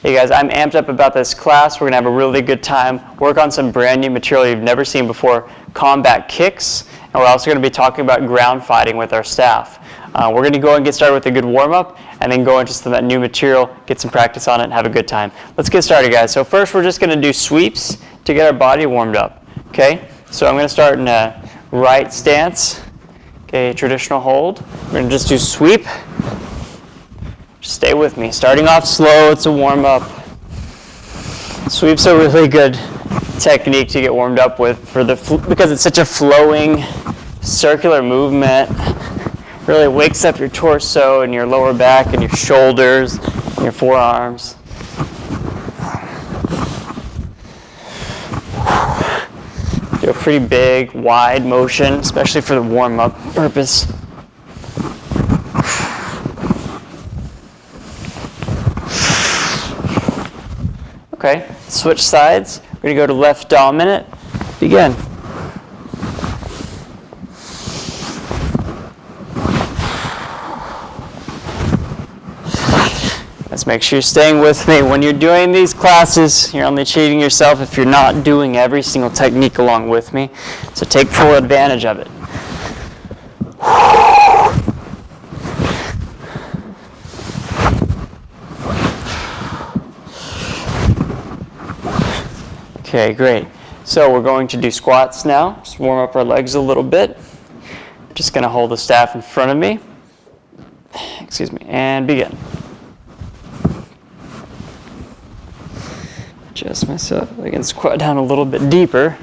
Hey guys, I'm amped up about this class. We're going to have a really good time, work on some brand new material you've never seen before, combat kicks, and we're also going to be talking about ground fighting with our staff. We're going to go and get started with a good warm-up, and then go into some of that new material, get some practice on it, and have a good time. Let's get started, guys. So first, we're just going to do sweeps to get our body warmed up, okay? So I'm going to start in a right stance, okay, traditional hold. We're going to just do sweep. Just stay with me. Starting off slow, it's a warm-up. Sweep's a really good technique to get warmed up with because it's such a flowing, circular movement. Really wakes up your torso and your lower back and your shoulders and your forearms. Do a pretty big, wide motion, especially for the warm-up purpose. Okay, switch sides. We're going to go to left dominant. Begin. Let's make sure you're staying with me. When you're doing these classes, you're only cheating yourself if you're not doing every single technique along with me. So take full advantage of it. Okay, great. So we're going to do squats now. Just warm up our legs a little bit. Just going to hold the staff in front of me. Excuse me, and begin. Adjust myself. I can squat down a little bit deeper.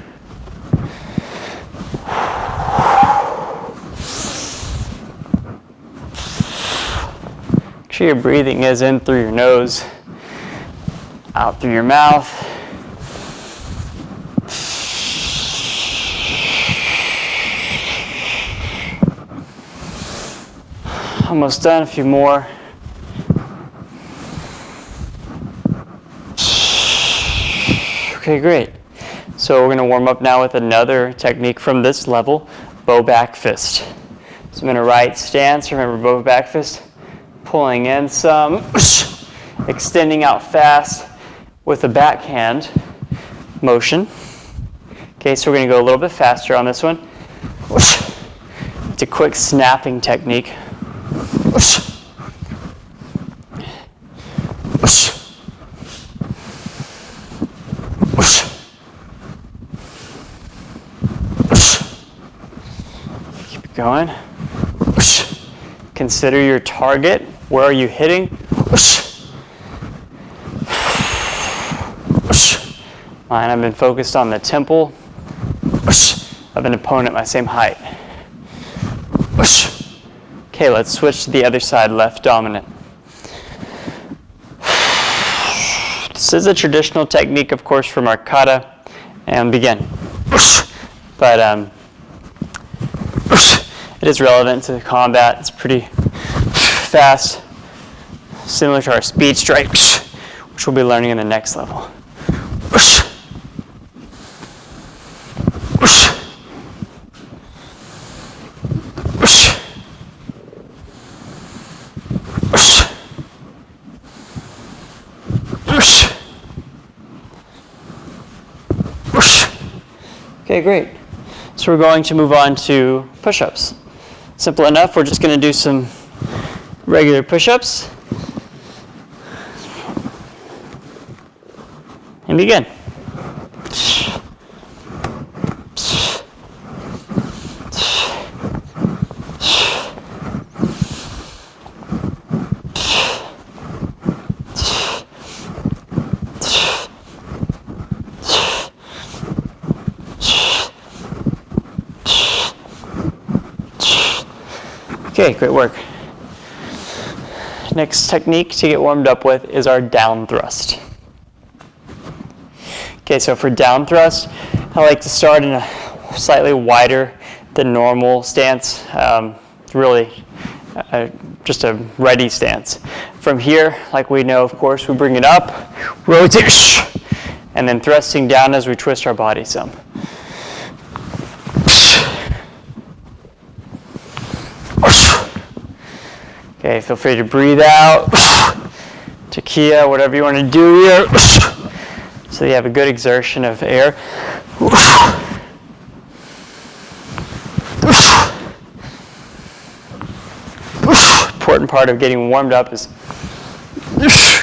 Make sure your breathing is in through your nose, out through your mouth. Almost done, a few more. Okay, great. So we're going to warm up now with another technique from this level, bow back fist. So I'm in a right stance, remember bow back fist, pulling in some, extending out fast with a backhand motion. Okay, so we're going to go a little bit faster on this one. It's a quick snapping technique. Keep it going. Consider your target. Where are you hitting? Mine, I've been focused on the temple of an opponent my same height. Okay, let's switch to the other side, left dominant. This is a traditional technique, of course, from our kata, and begin. But it is relevant to the combat. It's pretty fast, similar to our speed strike, which we'll be learning in the next level. Okay, great. So we're going to move on to push-ups. Simple enough. We're just going to do some regular push-ups. And begin. Okay, great work. Next technique to get warmed up with is our down thrust. Okay, so for down thrust, I like to start in a slightly wider than normal stance, really just a ready stance. From here, like we know, of course, we bring it up, rotate, and then thrusting down as we twist our body some. Okay, feel free to breathe out Takia, whatever you want to do here. So you have a good exertion of air. Important part of getting warmed up is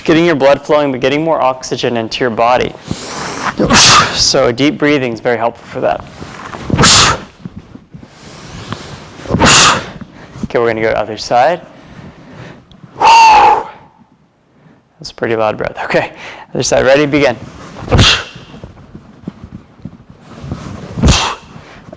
getting your blood flowing, but getting more oxygen into your body. So deep breathing is very helpful for that. Okay, we're going to go to the other side. That's a pretty loud breath. Okay, other side. Ready? Begin.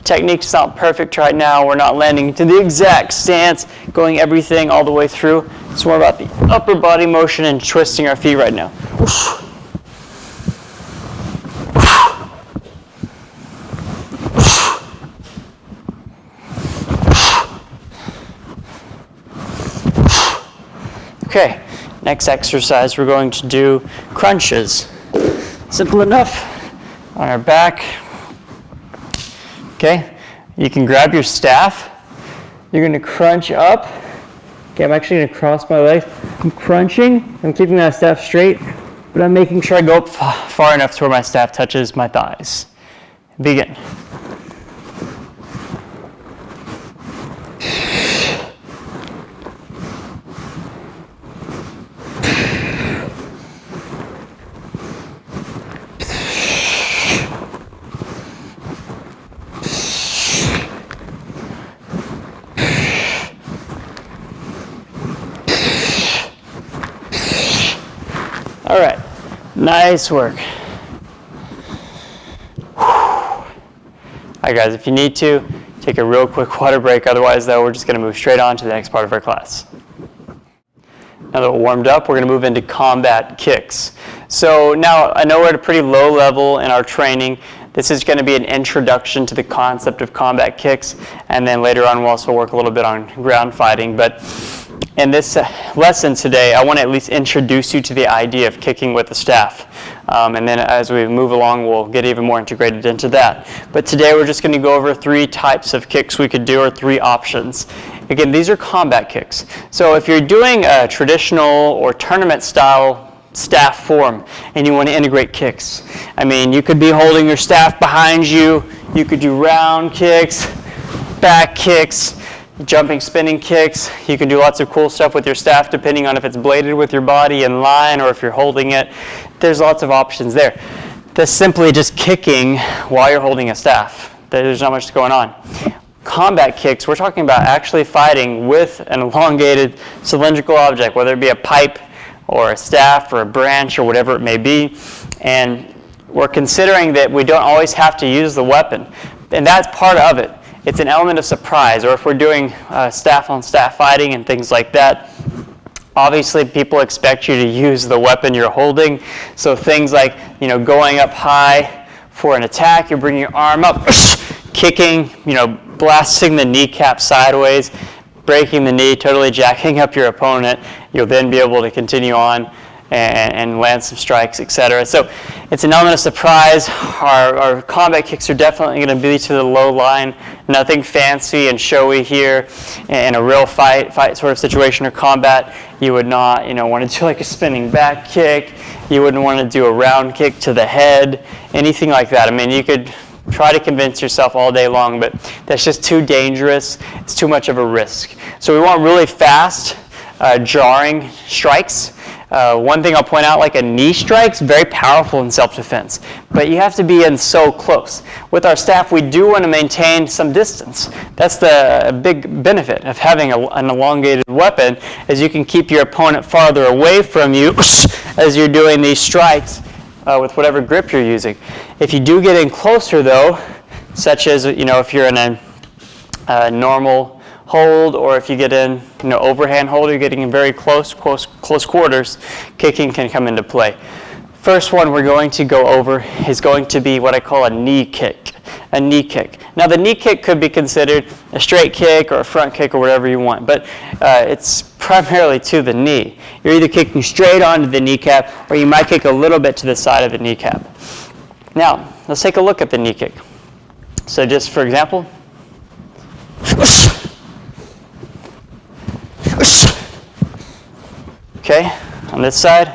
Technique's not perfect right now. We're not landing to the exact stance, going everything all the way through. It's more about the upper body motion and twisting our feet right now. Okay, next exercise we're going to do crunches. Simple enough. On our back. Okay, you can grab your staff. You're going to crunch up. Okay, I'm actually going to cross my legs. I'm crunching. I'm keeping that staff straight, but I'm making sure I go up far enough to where my staff touches my thighs. Begin. All right, nice work. All right, guys, if you need to, take a real quick water break. Otherwise, though, we're just going to move straight on to the next part of our class. Now that we're warmed up, we're going to move into combat kicks. So now, I know we're at a pretty low level in our training. This is going to be an introduction to the concept of combat kicks, and then later on we'll also work a little bit on ground fighting. But in this lesson today, I want to at least introduce you to the idea of kicking with the staff. And then as we move along, we'll get even more integrated into that. But today we're just going to go over 3 types of kicks we could do, or 3 options. Again, these are combat kicks. So if you're doing a traditional or tournament style staff form and you want to integrate kicks, I mean, you could be holding your staff behind you. You could do round kicks, back kicks, jumping, spinning kicks. You can do lots of cool stuff with your staff depending on if it's bladed with your body in line or if you're holding it. There's lots of options there. That's simply just kicking while you're holding a staff. There's not much going on. Combat kicks, we're talking about actually fighting with an elongated cylindrical object, whether it be a pipe or a staff or a branch or whatever it may be. And we're considering that we don't always have to use the weapon. And that's part of it. It's an element of surprise, or if we're doing staff-on-staff fighting and things like that, obviously people expect you to use the weapon you're holding. So things like, going up high for an attack, you're bringing your arm up, kicking, blasting the kneecap sideways, breaking the knee, totally jacking up your opponent. You'll then be able to continue on and land some strikes, etc. So it's an element of surprise. Our combat kicks are definitely going to be to the low line. Nothing fancy and showy here. In a real fight sort of situation or combat, you would not want to do like a spinning back kick. You wouldn't want to do a round kick to the head, anything like that. I mean, you could try to convince yourself all day long, but that's just too dangerous. It's too much of a risk. So we want really fast, jarring strikes. One thing I'll point out, like a knee strike's very powerful in self-defense, but you have to be in so close. With our staff, we do want to maintain some distance. That's the big benefit of having an elongated weapon, is you can keep your opponent farther away from you as you're doing these strikes with whatever grip you're using. If you do get in closer, though, such as if you're in a normal hold, or if you get in overhand hold, you're getting in very close quarters, kicking can come into play. First one we're going to go over is going to be what I call a knee kick. A knee kick. Now the knee kick could be considered a straight kick or a front kick or whatever you want, but it's primarily to the knee. You're either kicking straight onto the kneecap, or you might kick a little bit to the side of the kneecap. Now let's take a look at the knee kick. So just for example, okay, on this side,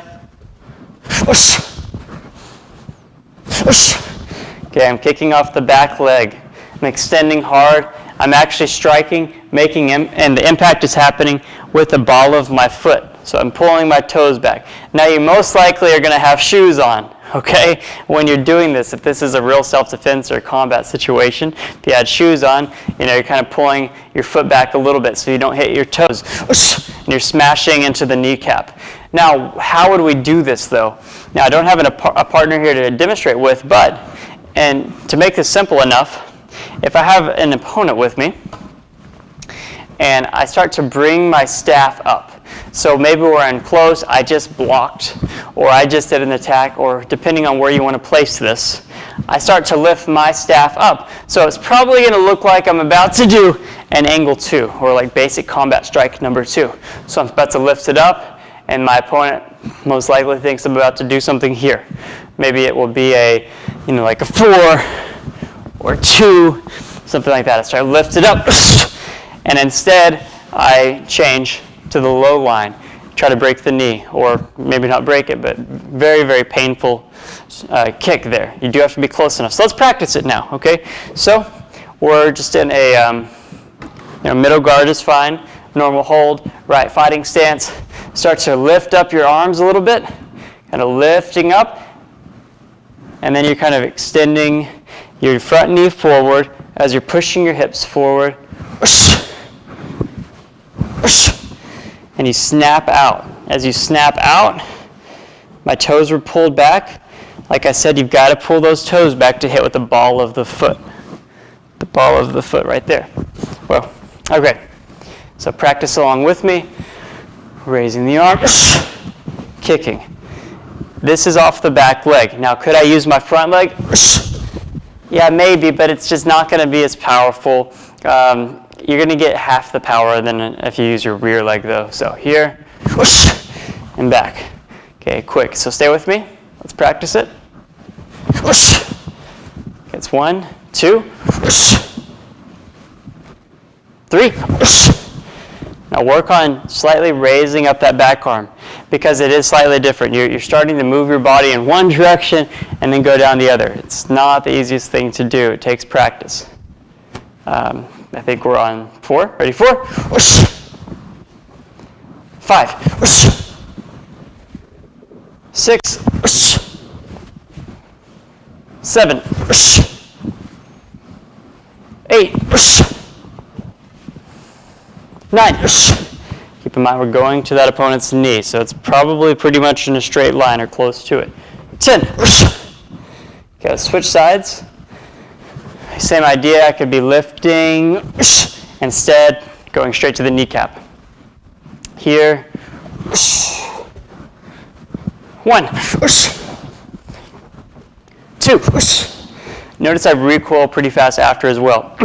Okay, I'm kicking off the back leg. I'm extending hard. I'm actually striking, and the impact is happening with the ball of my foot. So I'm pulling my toes back. Now you most likely are going to have shoes on, okay, when you're doing this. If this is a real self-defense or combat situation, if you had shoes on, you're kind of pulling your foot back a little bit so you don't hit your toes. And you're smashing into the kneecap. Now, how would we do this, though? Now, I don't have a partner here to demonstrate with, and to make this simple enough, if I have an opponent with me, and I start to bring my staff up, so maybe we're in close, I just blocked, or I just did an attack, or depending on where you want to place this, I start to lift my staff up. So it's probably going to look like I'm about to do an angle 2, or like basic combat strike number 2. So I'm about to lift it up, and my opponent most likely thinks I'm about to do something here. Maybe it will be a, like a 4 or 2, something like that. I start to lift it up, and instead I change to the low line, try to break the knee, or maybe not break it, but very, very painful kick there. You do have to be close enough. So let's practice it now, okay? So we're just in a middle guard is fine, normal hold, right fighting stance. Start to lift up your arms a little bit, kind of lifting up, and then you're kind of extending your front knee forward as you're pushing your hips forward. And you snap out. As you snap out, my toes were pulled back. Like I said, you've got to pull those toes back to hit with the ball of the foot. The ball of the foot right there. Well, okay. So practice along with me. Raising the arm, kicking. This is off the back leg. Now, could I use my front leg? Yeah, maybe, but it's just not going to be as powerful. You're going to get half the power than if you use your rear leg, though. So here, and back. Okay, quick. So stay with me. Let's practice it. It's 1, 2, 3. Now work on slightly raising up that back arm because it is slightly different. You're starting to move your body in one direction and then go down the other. It's not the easiest thing to do. It takes practice. I think we're on 4. Ready? 4. 5. 6. 7. 8. 9. Keep in mind we're going to that opponent's knee, so it's probably pretty much in a straight line or close to it. 10. Okay, let's switch sides. Same idea, I could be lifting, instead going straight to the kneecap. Here. 1. 2. Notice I recoil pretty fast after as well.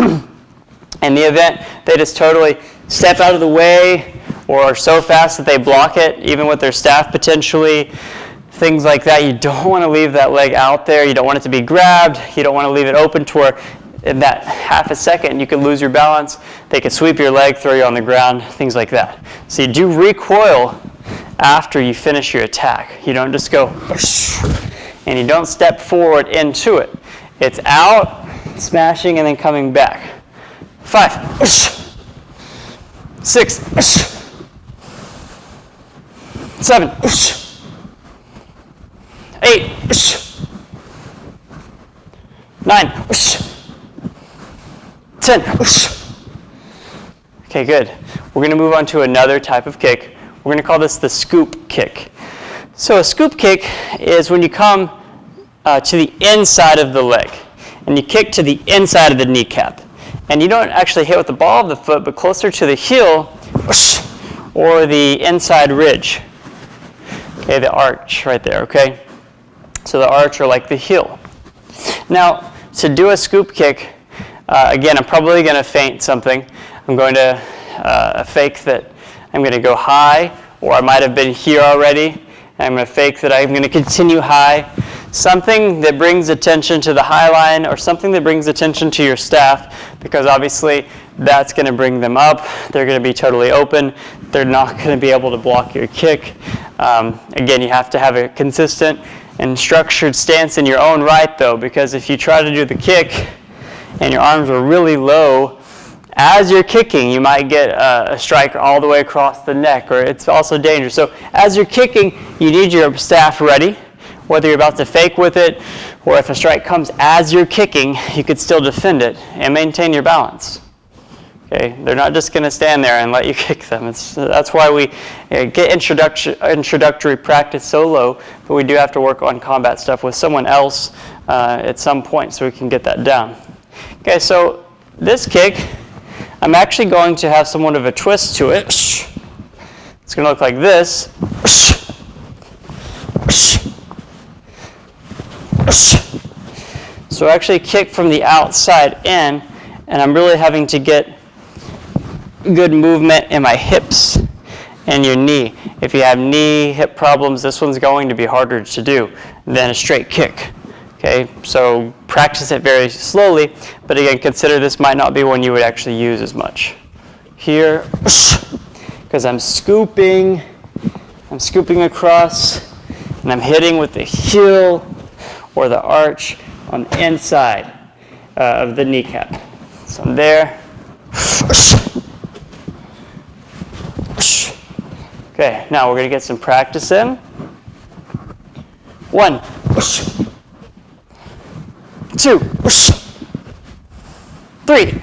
In the event they just totally step out of the way or are so fast that they block it, even with their staff potentially, things like that, you don't want to leave that leg out there. You don't want it to be grabbed. You don't want to leave it open to where in that half a second you could lose your balance. They could sweep your leg, throw you on the ground, things like that. So you do recoil after you finish your attack. You don't just go, and you don't step forward into it. It's out, smashing, and then coming back. 5. 6. 7. 8. 9. 10. Okay, good. We're going to move on to another type of kick. We're going to call this the scoop kick. So a scoop kick is when you come to the inside of the leg, and you kick to the inside of the kneecap. And you don't actually hit with the ball of the foot, but closer to the heel or the inside ridge. Okay, the arch right there, okay? So the arch or like the heel. Now, to do a scoop kick, again, I'm probably going to feint something. I'm going to fake that I'm going to go high, or I might have been here already. And I'm going to fake that I'm going to continue high. Something that brings attention to the high line or something that brings attention to your staff, because obviously That's going to bring them up. They're going to be totally open. They're not going to be able to block your kick. Again, you have to have a consistent and structured stance in your own right, though, because if you try to do the kick and your arms are really low, as you're kicking, you might get a strike all the way across the neck, or it's also dangerous. So as you're kicking, you need your staff ready, whether you're about to fake with it, or if a strike comes as you're kicking, you could still defend it and maintain your balance. Okay, they're not just going to stand there and let you kick them. That's why we get introductory practice so low, but we do have to work on combat stuff with someone else at some point so we can get that down. Okay, so this kick, I'm actually going to have somewhat of a twist to it. It's going to look like this. So I actually kick from the outside in, and I'm really having to get good movement in my hips and your knee. If you have knee, hip problems, this one's going to be harder to do than a straight kick. Okay, so practice it very slowly, but again, consider this might not be one you would actually use as much. Here, because I'm scooping across, and I'm hitting with the heel or the arch on the inside of the kneecap. So I'm there. Okay, now we're going to get some practice in. 1, 2, 3.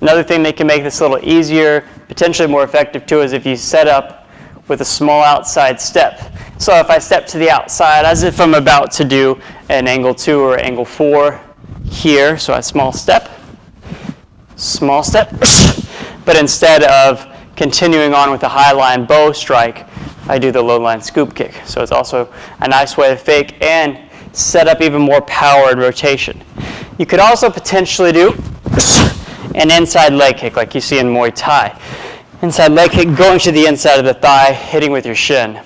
Another thing that can make this a little easier, potentially more effective too, is if you set up with a small outside step. So if I step to the outside as if I'm about to do an angle 2 or angle 4 here, so a small step, but instead of continuing on with the high line bow strike, I do the low line scoop kick. So it's also a nice way to fake and set up even more power and rotation. You could also potentially do an inside leg kick like you see in Muay Thai. Inside leg kick going to the inside of the thigh, hitting with your shin.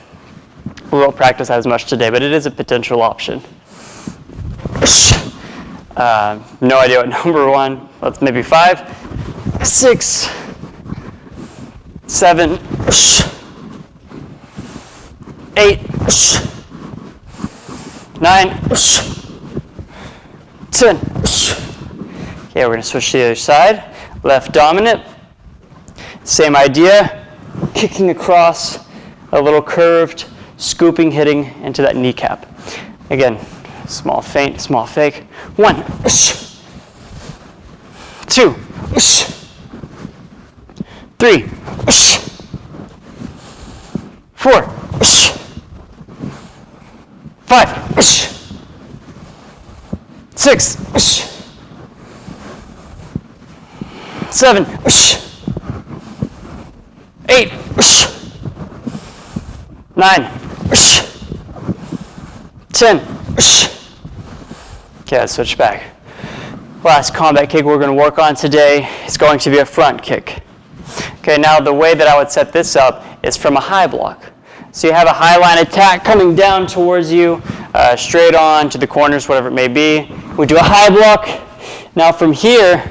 We won't practice that as much today, but it is a potential option. No idea what number 1. Let's maybe 5, 6, 7, 8, 9, 10. Okay, we're going to switch to the other side. Left dominant. Same idea. Kicking across, a little curved, scooping, hitting into that kneecap. Again, small feint, small fake. 1, 2, 3, 4, 5, 6, 7, 8, 9, 10. Okay, let's switch back. Last combat kick we're going to work on today is going to be a front kick. Okay, now the way that I would set this up is from a high block. So you have a high line attack coming down towards you, straight on to the corners, whatever it may be. We do a high block. Now from here,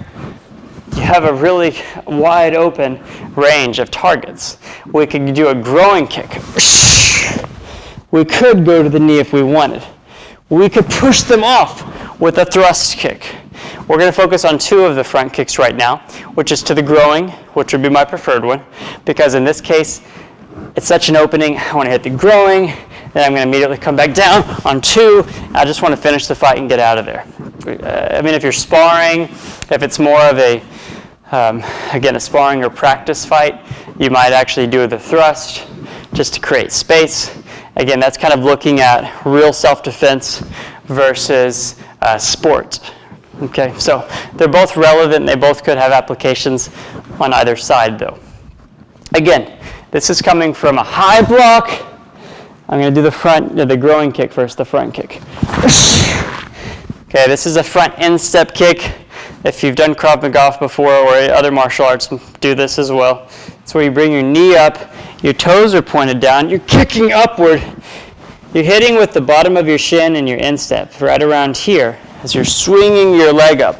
you have a really wide open range of targets. We could do a groin kick. We could go to the knee if we wanted. We could push them off with a thrust kick. We're going to focus on 2 of the front kicks right now, which is to the groin, which would be my preferred one, because in this case, it's such an opening. I want to hit the groin, then I'm going to immediately come back down on 2. I just want to finish the fight and get out of there. I mean, if you're sparring, if it's more of a, again, a sparring or practice fight, you might actually do the thrust just to create space. Again, that's kind of looking at real self-defense versus sport. Okay, so they're both relevant and they both could have applications on either side though. Again, this is coming from a high block. I'm going to do the groin kick first, the front kick. Okay, this is a front instep kick. If you've done Krav Maga before or other martial arts, do this as well. It's where you bring your knee up, your toes are pointed down, you're kicking upward. You're hitting with the bottom of your shin and your instep right around here as you're swinging your leg up.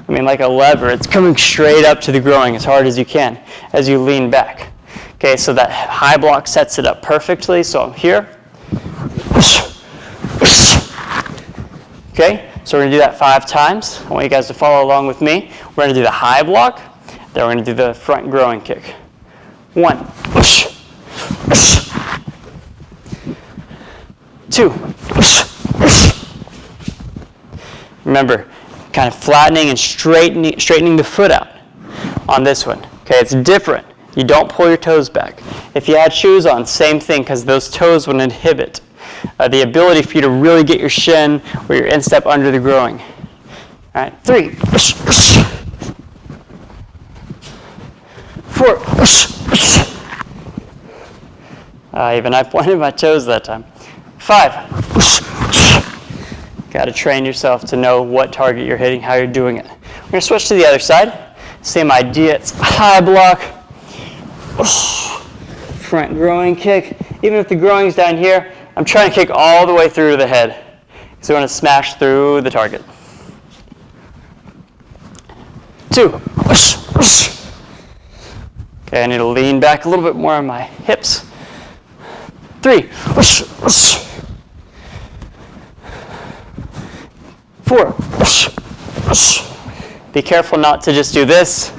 I mean, like a lever. It's coming straight up to the groin as hard as you can as you lean back. Okay, so that high block sets it up perfectly. So I'm here. Okay, so we're going to do that 5 times. I want you guys to follow along with me. We're going to do the high block. Then we're going to do the front groin kick. 1. 2. Remember, kind of flattening and straightening the foot out on this one. Okay, it's different. You don't pull your toes back. If you had shoes on, same thing, because those toes would inhibit the ability for you to really get your shin or your instep under the groin. All right, 3. 4. Even I pointed my toes that time. 5. Got to train yourself to know what target you're hitting, how you're doing it. We're going to switch to the other side. Same idea. It's high block. Front groin kick. Even if the groin's down here, I'm trying to kick all the way through to the head. So we're going to smash through the target. 2. Okay, I need to lean back a little bit more on my hips. 3. 4. Be careful not to just do this.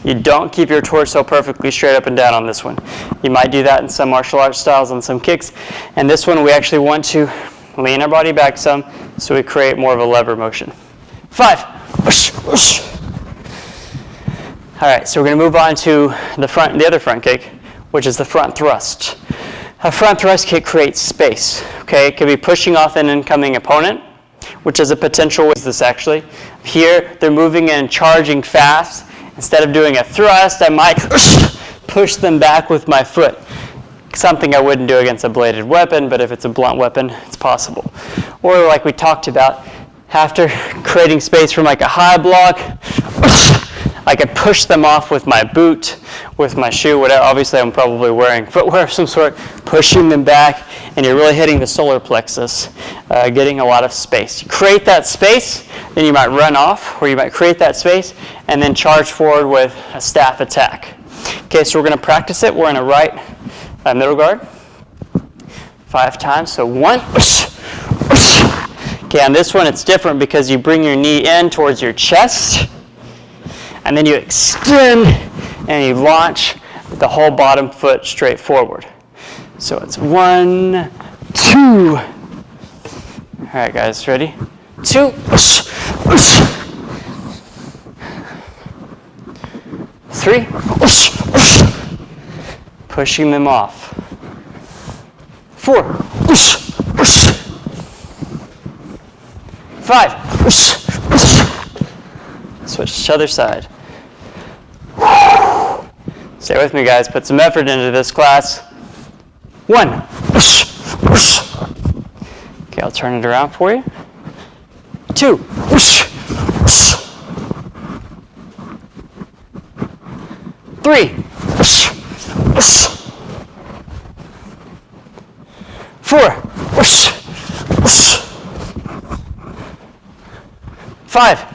You don't keep your torso perfectly straight up and down on this one. You might do that in some martial arts styles on some kicks. And this one, we actually want to lean our body back some so we create more of a lever motion. 5. All right, so we're going to move on to the other front kick, which is the front thrust. A front thrust kick creates space. Okay, it could be pushing off an incoming opponent, which is a potential way. This actually. Here, they're moving in and charging fast. Instead of doing a thrust, I might push them back with my foot. Something I wouldn't do against a bladed weapon, but if it's a blunt weapon, it's possible. Or like we talked about, after creating space from like a high block, I could push them off with my boot, with my shoe, whatever. Obviously, I'm probably wearing footwear of some sort, pushing them back, and you're really hitting the solar plexus, getting a lot of space. You create that space, then you might run off, or you might create that space, and then charge forward with a staff attack. Okay, so we're going to practice it. We're in a right middle guard. 5 times, so 1. Okay, on this one, it's different because you bring your knee in towards your chest, and then you extend and you launch the whole bottom foot straight forward. So it's 1, 2. All right, guys, ready? 2. 3. Pushing them off. 4. 5. Switch to the other side. Stay with me, guys. Put some effort into this class. 1. Okay, I'll turn it around for you. 2. 3. 4. 5.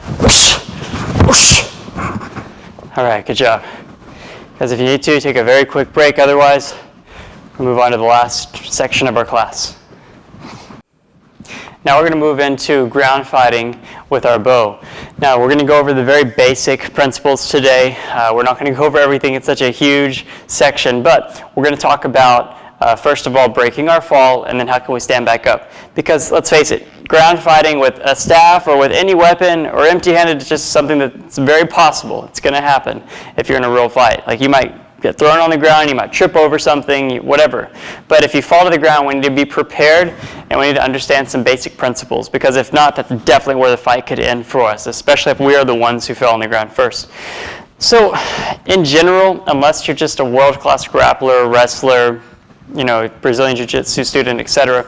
All right, good job. Guys, if you need to, take a very quick break. Otherwise, we'll move on to the last section of our class. Now we're going to move into ground fighting with our bow. Now we're going to go over the very basic principles today. We're not going to go over everything. It's such a huge section, but we're going to talk about first of all, breaking our fall, and then how can we stand back up? Because let's face it, ground fighting with a staff or with any weapon or empty-handed is just something that's very possible. It's going to happen if you're in a real fight. Like you might get thrown on the ground, you might trip over something, whatever. But if you fall to the ground, we need to be prepared and we need to understand some basic principles, because if not, that's definitely where the fight could end for us, especially if we are the ones who fell on the ground first. So in general, unless you're just a world-class grappler, wrestler, Brazilian Jiu-Jitsu student, etc.,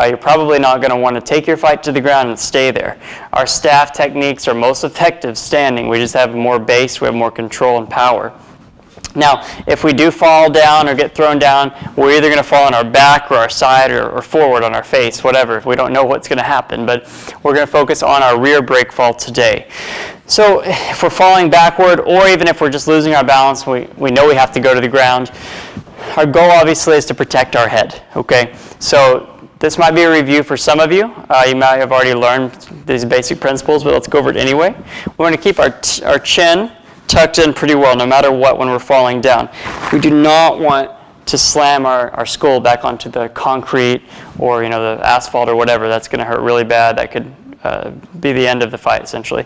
you're probably not going to want to take your fight to the ground and stay there. Our staff techniques are most effective standing. We just have more base, we have more control and power. Now, if we do fall down or get thrown down, we're either going to fall on our back or our side or forward on our face, whatever. We don't know what's going to happen, but we're going to focus on our rear break fall today. So if we're falling backward, or even if we're just losing our balance, we know we have to go to the ground. Our goal, obviously, is to protect our head, okay? So this might be a review for some of you. You might have already learned these basic principles, but let's go over it anyway. We want to keep our chin tucked in pretty well, no matter what, when we're falling down. We do not want to slam our skull back onto the concrete or the asphalt or whatever. That's going to hurt really bad. That could be the end of the fight, essentially.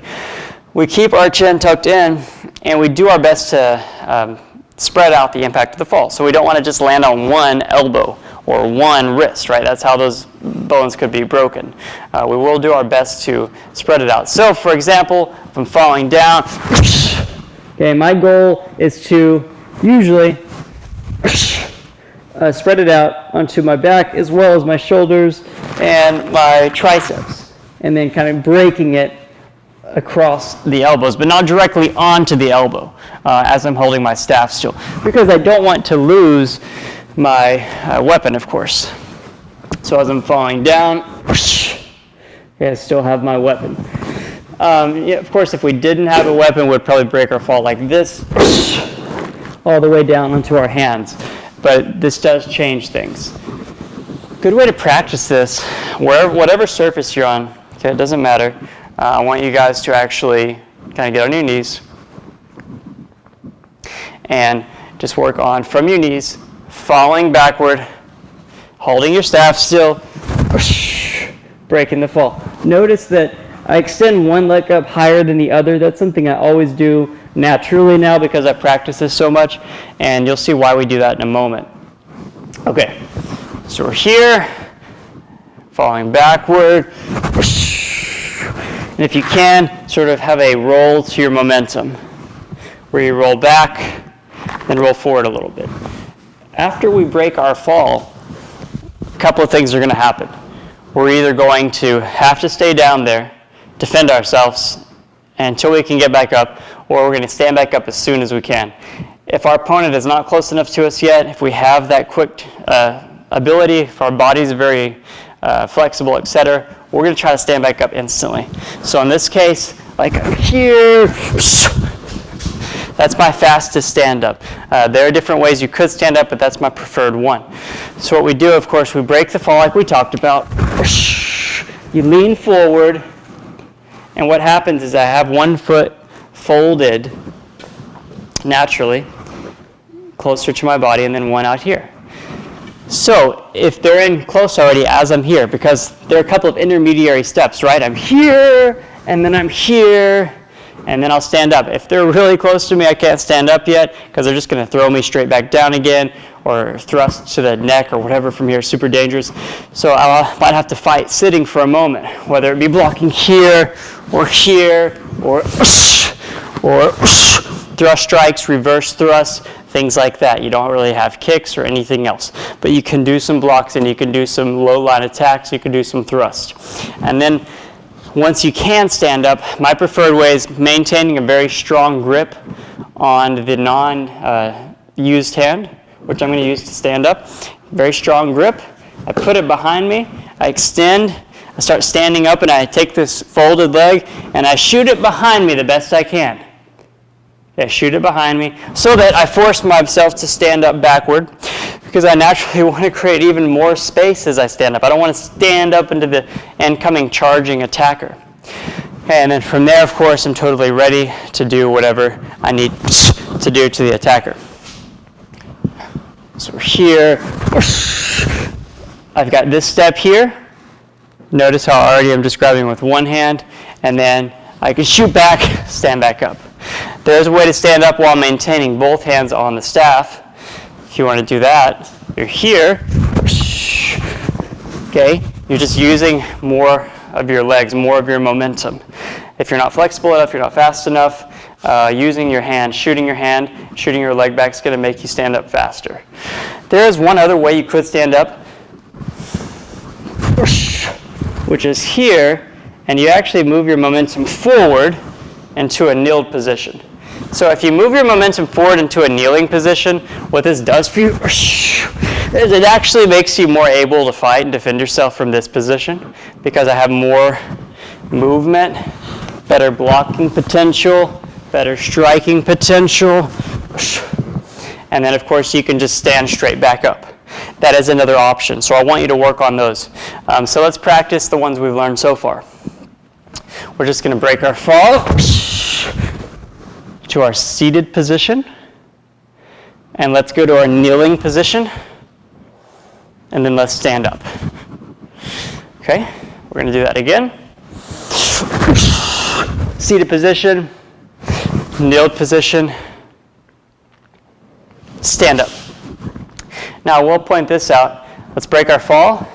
We keep our chin tucked in, and we do our best to spread out the impact of the fall. So we don't want to just land on one elbow or one wrist, right? That's how those bones could be broken. We will do our best to spread it out. So, for example, if I'm falling down, okay, my goal is to usually spread it out onto my back as well as my shoulders and my triceps, and then kind of breaking it across the elbows, but not directly onto the elbow as I'm holding my staff still, because I don't want to lose my weapon, of course. So as I'm falling down, I still have my weapon. Of course, if we didn't have a weapon, we'd probably break our fall like this, all the way down onto our hands. But this does change things. Good way to practice this, whatever surface you're on, okay, it doesn't matter. I want you guys to actually kind of get on your knees and just work on, from your knees, falling backward, holding your staff still, breaking the fall. Notice that I extend one leg up higher than the other. That's something I always do naturally now because I practice this so much, and you'll see why we do that in a moment. Okay, so we're here, falling backward, and if you can, sort of have a roll to your momentum, where you roll back, then roll forward a little bit. After we break our fall, a couple of things are going to happen. We're either going to have to stay down there, defend ourselves until we can get back up, or we're going to stand back up as soon as we can. If our opponent is not close enough to us yet, if we have that quick ability, if our body's very flexible, etc., we're going to try to stand back up instantly. So in this case, like I'm here, that's my fastest stand up. There are different ways you could stand up, but that's my preferred one. So what we do, of course, we break the fall like we talked about. You lean forward, and what happens is I have one foot folded naturally closer to my body and then one out here. So if they're in close already as I'm here, because there are a couple of intermediary steps, right? I'm here, and then I'm here, and then I'll stand up. If they're really close to me, I can't stand up yet because they're just going to throw me straight back down again or thrust to the neck or whatever from here, super dangerous. So I might have to fight sitting for a moment, whether it be blocking here or thrust strikes, reverse thrusts, things like that. You don't really have kicks or anything else. But you can do some blocks and you can do some low line attacks, you can do some thrust. And then once you can stand up, my preferred way is maintaining a very strong grip on the non-used hand, which I'm going to use to stand up. Very strong grip. I put it behind me. I extend. I start standing up, and I take this folded leg, and I shoot it behind me the best I can. I shoot it behind me so that I force myself to stand up backward because I naturally want to create even more space as I stand up. I don't want to stand up into the incoming charging attacker. And then from there, of course, I'm totally ready to do whatever I need to do to the attacker. So we're here. I've got this step here. Notice how already I'm just grabbing with one hand, and then I can shoot back, stand back up. There's a way to stand up while maintaining both hands on the staff. If you want to do that, you're here. Okay, you're just using more of your legs, more of your momentum. If you're not flexible enough, you're not fast enough, using your hand, shooting your leg back is going to make you stand up faster. There is one other way you could stand up, which is here, and you actually move your momentum forward into a kneeled position. So if you move your momentum forward into a kneeling position, what this does for you is it actually makes you more able to fight and defend yourself from this position, because I have more movement, better blocking potential, better striking potential. And then, of course, you can just stand straight back up. That is another option. So I want you to work on those. So let's practice the ones we've learned so far. We're just going to break our fall to our seated position. And let's go to our kneeling position. And then let's stand up. Okay? We're going to do that again. Seated position, kneeled position, stand up. Now we'll point this out. Let's break our fall.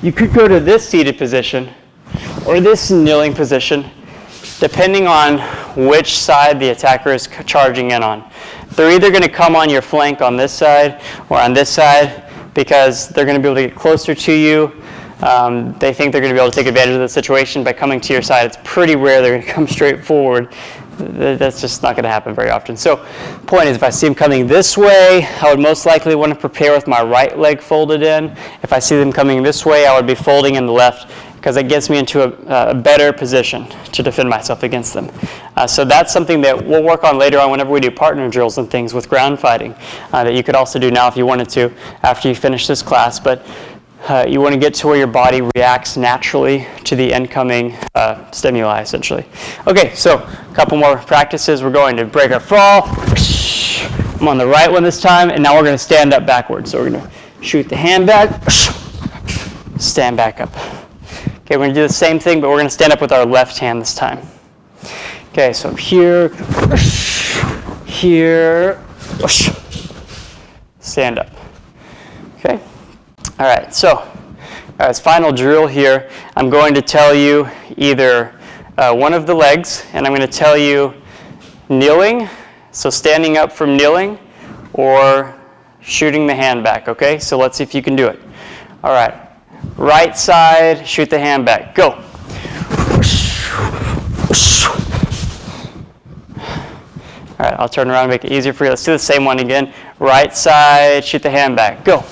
You could go to this seated position or this kneeling position, depending on which side the attacker is charging in on. They're either going to come on your flank on this side or on this side, because they're going to be able to get closer to you. They think they're going to be able to take advantage of the situation by coming to your side. It's pretty rare they're going to come straight forward. That's just not going to happen very often. So the point is, if I see them coming this way, I would most likely want to prepare with my right leg folded in. If I see them coming this way, I would be folding in the left, because it gets me into a better position to defend myself against them. So that's something that we'll work on later on whenever we do partner drills and things with ground fighting, that you could also do now if you wanted to after you finish this class. But you want to get to where your body reacts naturally to the incoming stimuli, essentially. Okay, so a couple more practices. We're going to break our fall. I'm on the right one this time, and now we're going to stand up backwards. So we're going to shoot the hand back, stand back up. Okay, we're going to do the same thing, but we're going to stand up with our left hand this time. Okay, so here, here, stand up. Okay. All right, so as final drill here, I'm going to tell you either one of the legs, and I'm going to tell you kneeling, so standing up from kneeling, or shooting the hand back, okay? So let's see if you can do it. All right, right side, shoot the hand back. Go. All right, I'll turn around and make it easier for you. Let's do the same one again. Right side, shoot the hand back. Go.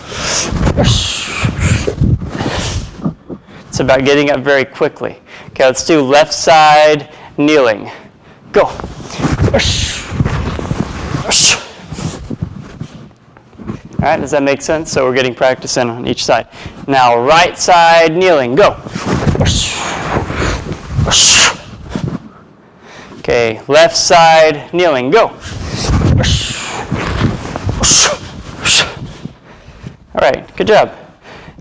It's about getting up very quickly. Okay, let's do left side, kneeling. Go. All right, does that make sense? So we're getting practice in on each side. Now, right side, kneeling. Go. Okay, left side, kneeling. Go. All right, good job.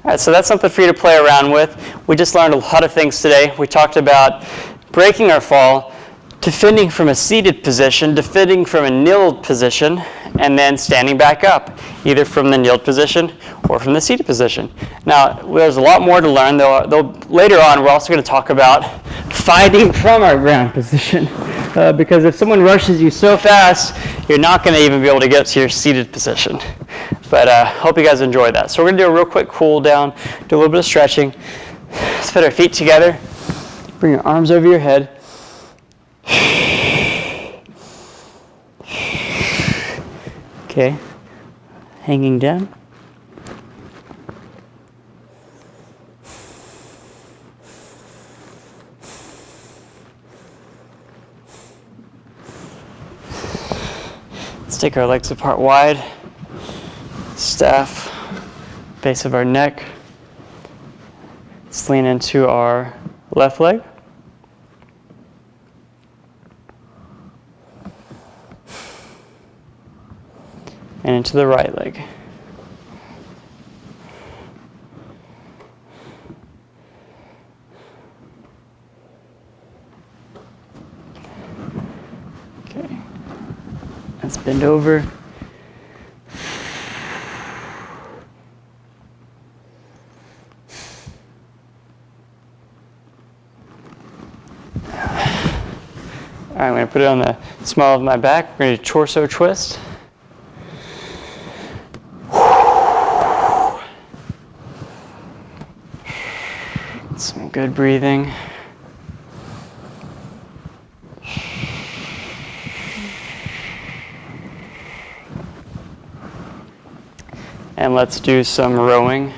All right, so that's something for you to play around with. We just learned a lot of things today. We talked about breaking our fall, defending from a seated position, defending from a kneeled position, and then standing back up, either from the kneeled position or from the seated position. Now, there's a lot more to learn. Later on, we're also going to talk about fighting from our ground position, because if someone rushes you so fast, you're not going to even be able to get to your seated position. But hope you guys enjoy that. So we're going to do a real quick cool down, do a little bit of stretching. Let's put our feet together. Bring your arms over your head. Okay, hanging down. Let's take our legs apart wide. Staff, base of our neck. Let's lean into our left leg. And into the right leg. Okay. Let's bend over. All right, I'm going to put it on the small of my back. We're going to do torso twist. Some good breathing. And let's do some rowing.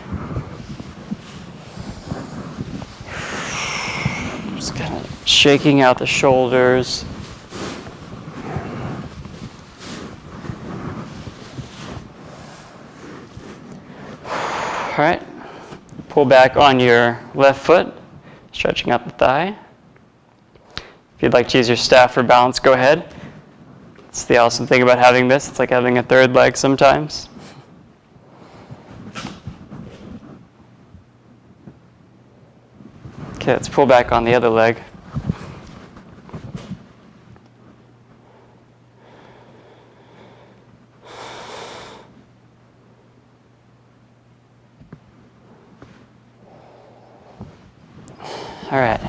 Just kind of shaking out the shoulders. All right, pull back on your left foot, stretching out the thigh. If you'd like to use your staff for balance, go ahead. It's the awesome thing about having this. It's like having a third leg sometimes. Okay, let's pull back on the other leg. All right.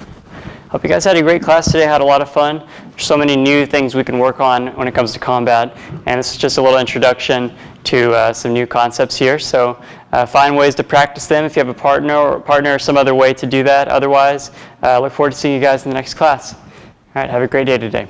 Hope you guys had a great class today, had a lot of fun. There's so many new things we can work on when it comes to combat, and this is just a little introduction to some new concepts here. So find ways to practice them if you have a partner or some other way to do that. Otherwise, look forward to seeing you guys in the next class. All right, have a great day today.